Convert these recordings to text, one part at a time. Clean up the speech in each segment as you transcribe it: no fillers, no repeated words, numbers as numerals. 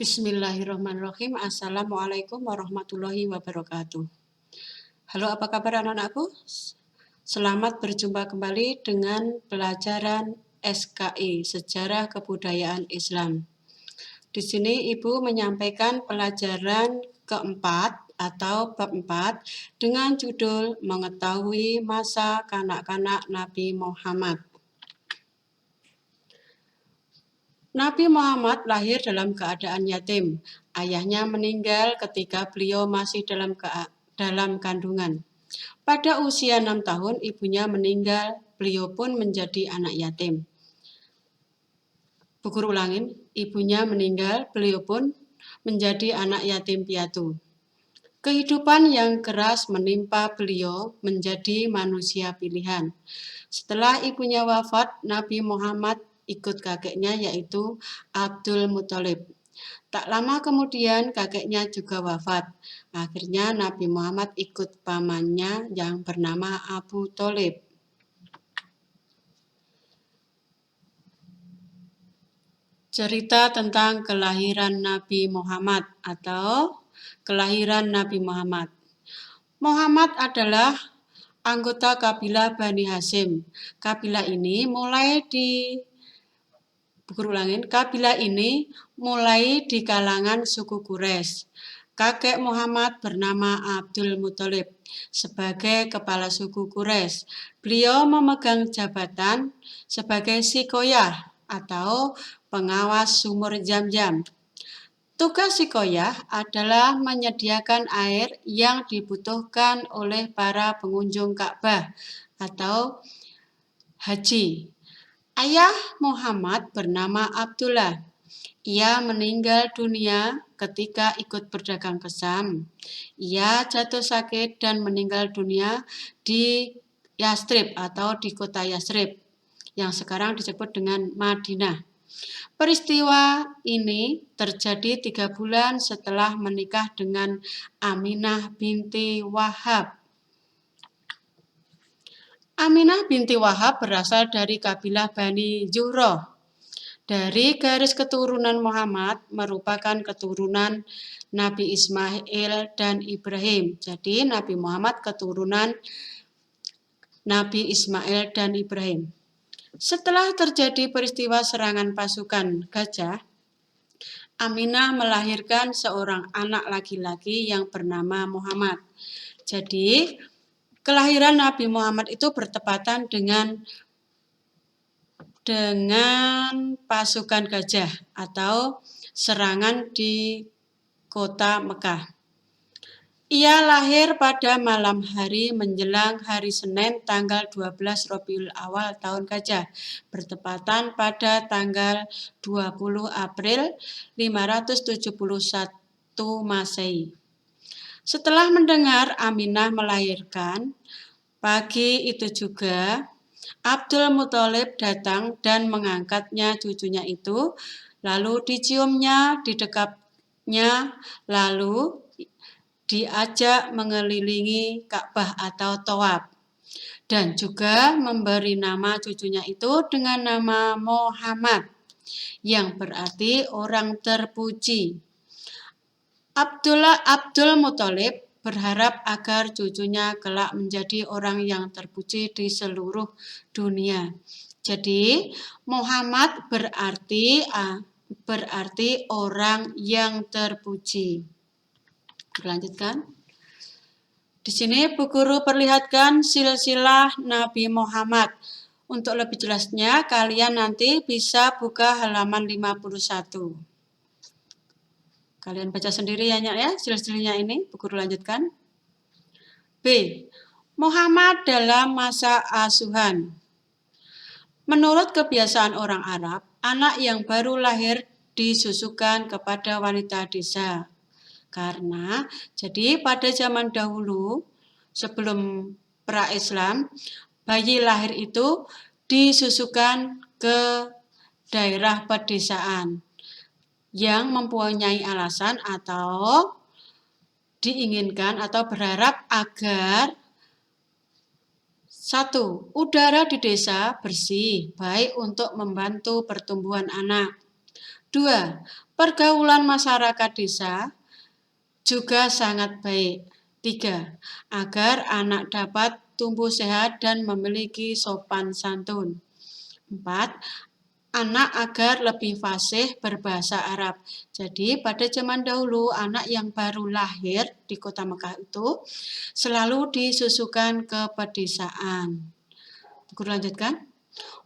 Bismillahirrahmanirrahim. Assalamualaikum warahmatullahi wabarakatuh. Halo, apa kabar anak-anakku? Selamat berjumpa kembali dengan pelajaran SKI, Sejarah Kebudayaan Islam. Di sini Ibu menyampaikan pelajaran keempat atau bab 4 dengan judul Mengetahui Masa Kanak-kanak Nabi Muhammad. Nabi Muhammad lahir dalam keadaan yatim. Ayahnya meninggal ketika beliau masih dalam kandungan. Pada usia 6 tahun, ibunya meninggal, beliau pun menjadi anak yatim. Bu guru ulangin, ibunya meninggal, beliau pun menjadi anak yatim piatu. Kehidupan yang keras menimpa beliau menjadi manusia pilihan. Setelah ibunya wafat, Nabi Muhammad ikut kakeknya yaitu Abdul Muthalib. Tak lama kemudian kakeknya juga wafat. Akhirnya Nabi Muhammad ikut pamannya yang bernama Abu Thalib. Cerita tentang kelahiran Nabi Muhammad atau kelahiran Nabi Muhammad. Muhammad adalah anggota kabilah Bani Hashim. Kabilah ini mulai di kalangan suku Quraisy. Kakek Muhammad bernama Abdul Muthalib. Sebagai kepala suku Quraisy, beliau memegang jabatan sebagai sikoyah atau pengawas sumur Zam-Zam. Tugas sikoyah adalah menyediakan air yang dibutuhkan oleh para pengunjung Ka'bah atau haji. Ayah Muhammad bernama Abdullah. Ia meninggal dunia ketika ikut berdagang ke Syam. Ia jatuh sakit dan meninggal dunia di Yastrib atau di kota Yastrib yang sekarang disebut dengan Madinah. Peristiwa ini terjadi 3 bulan setelah menikah dengan Aminah binti Wahab. Aminah binti Wahab berasal dari kabilah Bani Zuhroh. Dari garis keturunan Muhammad merupakan keturunan Nabi Ismail dan Ibrahim. Jadi Nabi Muhammad keturunan Nabi Ismail dan Ibrahim. Setelah terjadi peristiwa serangan pasukan gajah, Aminah melahirkan seorang anak laki-laki yang bernama Muhammad. Jadi, kelahiran Nabi Muhammad itu bertepatan dengan pasukan gajah atau serangan di kota Mekah. Ia lahir pada malam hari menjelang hari Senin tanggal 12 Rabiul Awal tahun Gajah, bertepatan pada tanggal 20 April 571 Masehi. Setelah mendengar Aminah melahirkan, pagi itu juga Abdul Muthalib datang dan mengangkatnya cucunya itu, lalu diciumnya, didekapnya, lalu diajak mengelilingi Ka'bah atau Thawaf, dan juga memberi nama cucunya itu dengan nama Muhammad, yang berarti orang terpuji. Abdul Muthalib berharap agar cucunya kelak menjadi orang yang terpuji di seluruh dunia. Jadi Muhammad berarti orang yang terpuji. Dilanjutkan. Di sini Bu Guru perlihatkan silsilah Nabi Muhammad. Untuk lebih jelasnya kalian nanti bisa buka halaman 51. Kalian baca sendiri ya silsilahnya ini. Bu Guru lanjutkan. B. Muhammad dalam masa asuhan. Menurut kebiasaan orang Arab, anak yang baru lahir disusukan kepada wanita desa. Karena jadi pada zaman dahulu sebelum pra-Islam, bayi lahir itu disusukan ke daerah pedesaan yang mempunyai alasan atau diinginkan atau berharap agar 1. Udara di desa bersih, baik untuk membantu pertumbuhan anak. 2. Pergaulan masyarakat desa juga sangat baik. 3. Agar anak dapat tumbuh sehat dan memiliki sopan santun. 4. Anak agar lebih fasih berbahasa Arab. Jadi pada zaman dahulu anak yang baru lahir di kota Mekah itu selalu disusukan ke pedesaan. Guru lanjutkan.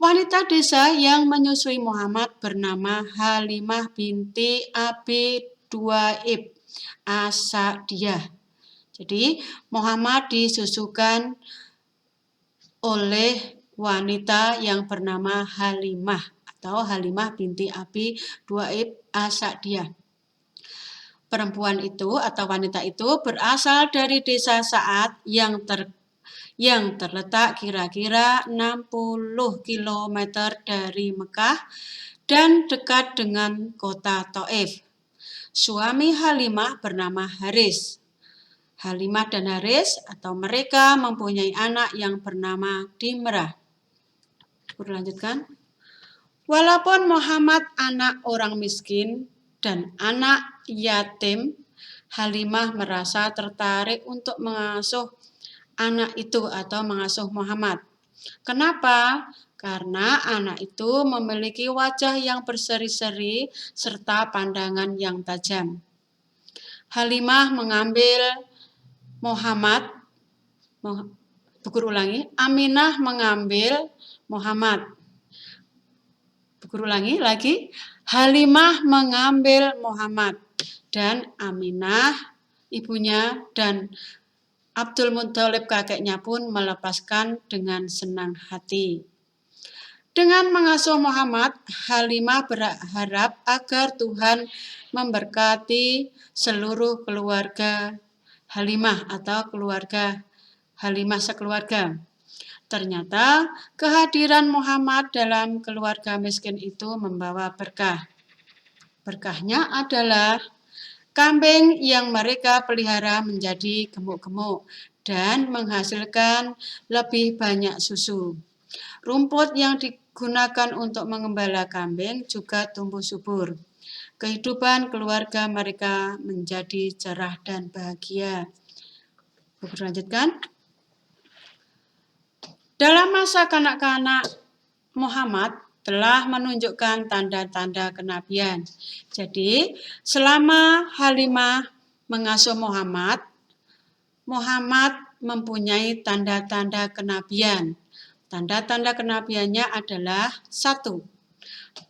Wanita desa yang menyusui Muhammad bernama Halimah binti Abi Duaib As-Sa'diyah. Jadi Muhammad disusukan oleh wanita yang bernama Halimah atau Halimah binti Abi Duaib As-Sa'diyah. Perempuan itu atau wanita itu berasal dari desa Sa'ad yang terletak kira-kira 60 km dari Mekah dan dekat dengan kota Thaif. Suami Halimah bernama Haris. Halimah dan Haris atau mereka mempunyai anak yang bernama Dimrah. Lanjutkan. Walaupun Muhammad anak orang miskin dan anak yatim, Halimah merasa tertarik untuk mengasuh anak itu atau mengasuh Muhammad. Kenapa? Karena anak itu memiliki wajah yang berseri-seri serta pandangan yang tajam. Halimah mengambil Aminah mengambil Muhammad. Halimah mengambil Muhammad dan Aminah ibunya dan Abdul Muthalib kakeknya pun melepaskan dengan senang hati. Dengan mengasuh Muhammad, Halimah berharap agar Tuhan memberkati seluruh keluarga Halimah atau keluarga Halimah sekeluarga. Ternyata kehadiran Muhammad dalam keluarga miskin itu membawa berkah. Berkahnya adalah kambing yang mereka pelihara menjadi gemuk-gemuk dan menghasilkan lebih banyak susu. Rumput yang digunakan untuk mengembala kambing juga tumbuh subur. Kehidupan keluarga mereka menjadi cerah dan bahagia. Lanjutkan. Dalam masa kanak-kanak, Muhammad telah menunjukkan tanda-tanda kenabian. Jadi, selama Halimah mengasuh Muhammad mempunyai tanda-tanda kenabian. Tanda-tanda kenabiannya adalah 1.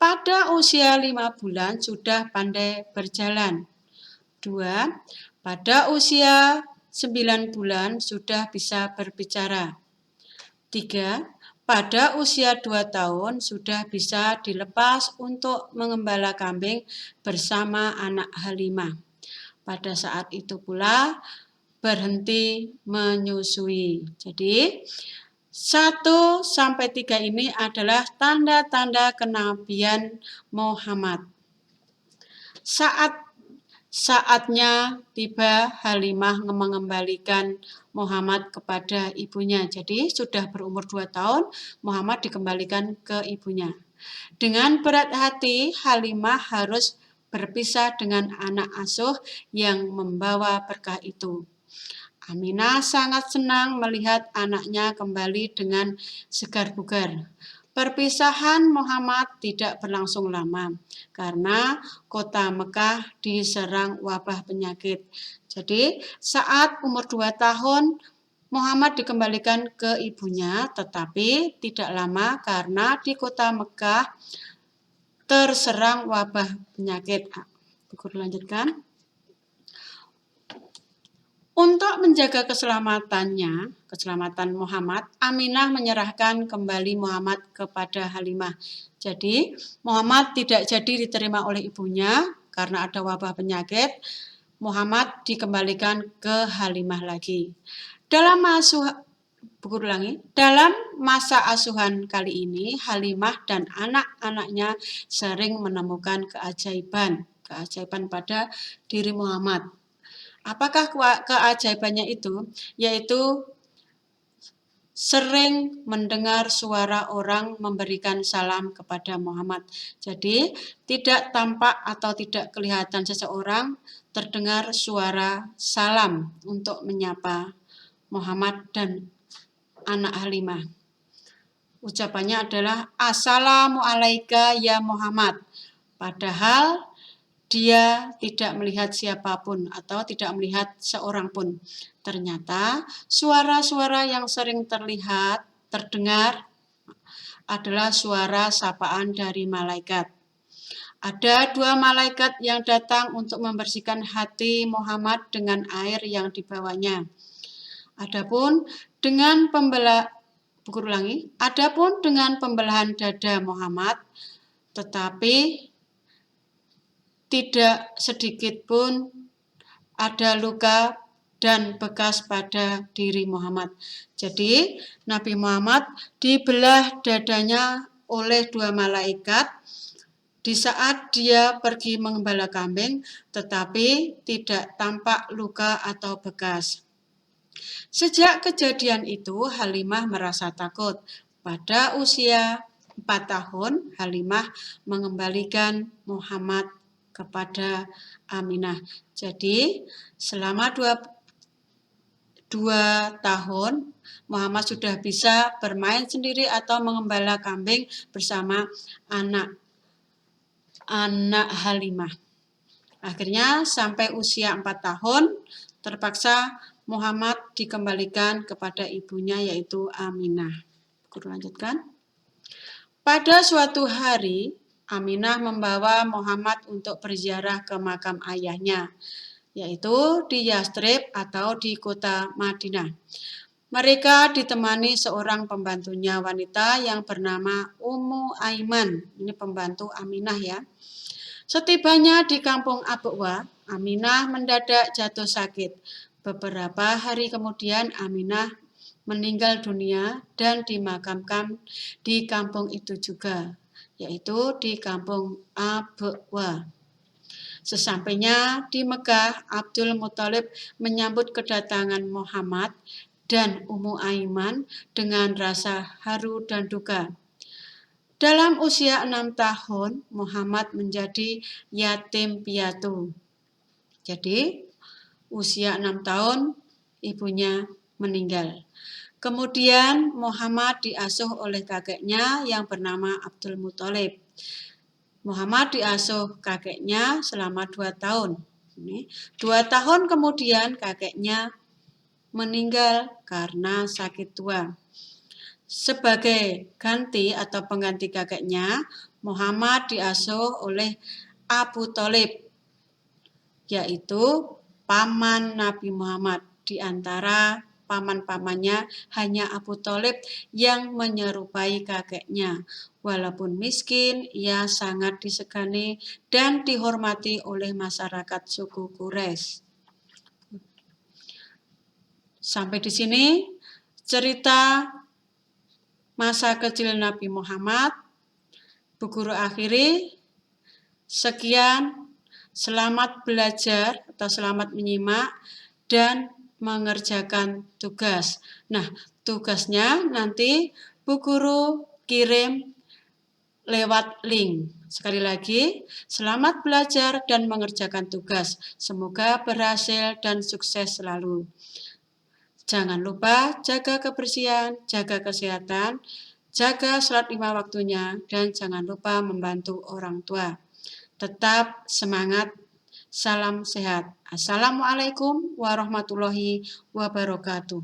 Pada usia 5 bulan sudah pandai berjalan. 2. Pada usia 9 bulan sudah bisa berbicara. 3. Pada usia 2 tahun sudah bisa dilepas untuk mengembala kambing bersama anak Halimah. Pada saat itu pula berhenti menyusui. Jadi 1-3 ini adalah tanda-tanda kenabian Muhammad. Saatnya tiba Halimah mengembalikan Muhammad kepada ibunya. Jadi sudah berumur 2 tahun, Muhammad dikembalikan ke ibunya. Dengan berat hati, Halimah harus berpisah dengan anak asuh yang membawa berkah itu. Aminah sangat senang melihat anaknya kembali dengan segar bugar. Perpisahan Muhammad tidak berlangsung lama karena kota Mekah diserang wabah penyakit. Jadi saat umur 2 tahun Muhammad dikembalikan ke ibunya, tetapi tidak lama karena di kota Mekah terserang wabah penyakit. Guru lanjutkan. Untuk menjaga keselamatan Muhammad, Aminah menyerahkan kembali Muhammad kepada Halimah. Jadi, Muhammad tidak jadi diterima oleh ibunya karena ada wabah penyakit. Muhammad dikembalikan ke Halimah lagi. Dalam masa asuhan kali ini, Halimah dan anak-anaknya sering menemukan keajaiban pada diri Muhammad. Apakah keajaibannya itu? Yaitu sering mendengar suara orang memberikan salam kepada Muhammad. Jadi, tidak tampak atau tidak kelihatan seseorang, terdengar suara salam untuk menyapa Muhammad dan anak Halimah. Ucapannya adalah Assalamualaikum ya Muhammad. Padahal dia tidak melihat siapapun atau tidak melihat seorang pun. Ternyata suara-suara yang sering terdengar adalah suara sapaan dari malaikat. Ada 2 malaikat yang datang untuk membersihkan hati Muhammad dengan air yang dibawanya. Adapun dengan pembelahan dada Muhammad, tetapi tidak sedikit pun ada luka dan bekas pada diri Muhammad. Jadi, Nabi Muhammad dibelah dadanya oleh 2 malaikat di saat dia pergi mengembala kambing, tetapi tidak tampak luka atau bekas. Sejak kejadian itu, Halimah merasa takut. Pada usia 4 tahun, Halimah mengembalikan Muhammad kepada Aminah. Jadi, selama 2 tahun, Muhammad sudah bisa bermain sendiri atau mengembala kambing bersama anak Halimah. Akhirnya sampai usia 4 tahun, terpaksa Muhammad dikembalikan kepada ibunya yaitu Aminah. Guru lanjutkan. Pada suatu hari, Aminah membawa Muhammad untuk berziarah ke makam ayahnya, yaitu di Yastrib atau di kota Madinah. Mereka ditemani seorang pembantunya wanita yang bernama Ummu Aiman. Ini pembantu Aminah ya. Setibanya di kampung Abuwa, Aminah mendadak jatuh sakit. Beberapa hari kemudian Aminah meninggal dunia dan dimakamkan di kampung itu juga, yaitu di kampung Abuwa. Sesampainya di Mekah, Abdul Muthalib menyambut kedatangan Muhammad dan Ummu Aiman dengan rasa haru dan duka. Dalam usia 6 tahun, Muhammad menjadi yatim piatu. Jadi, usia 6 tahun, ibunya meninggal. Kemudian Muhammad diasuh oleh kakeknya yang bernama Abdul Muthalib. Muhammad diasuh kakeknya selama 2 tahun. 2 tahun kemudian kakeknya meninggal karena sakit tua. Sebagai ganti atau pengganti kakeknya, Muhammad diasuh oleh Abu Thalib, yaitu paman Nabi Muhammad. Di antara paman-pamannya hanya Abu Thalib yang menyerupai kakeknya. Walaupun miskin, ia sangat disegani dan dihormati oleh masyarakat suku Quraisy. Sampai di sini cerita masa kecil Nabi Muhammad. Bu Guru akhiri. Sekian, selamat belajar atau selamat menyimak dan mengerjakan tugas. Nah, tugasnya nanti Bu Guru kirim lewat link. Sekali lagi, selamat belajar dan mengerjakan tugas. Semoga berhasil dan sukses selalu. Jangan lupa jaga kebersihan, jaga kesehatan, jaga sholat 5 waktunya, dan jangan lupa membantu orang tua. Tetap semangat, salam sehat. Assalamualaikum warahmatullahi wabarakatuh.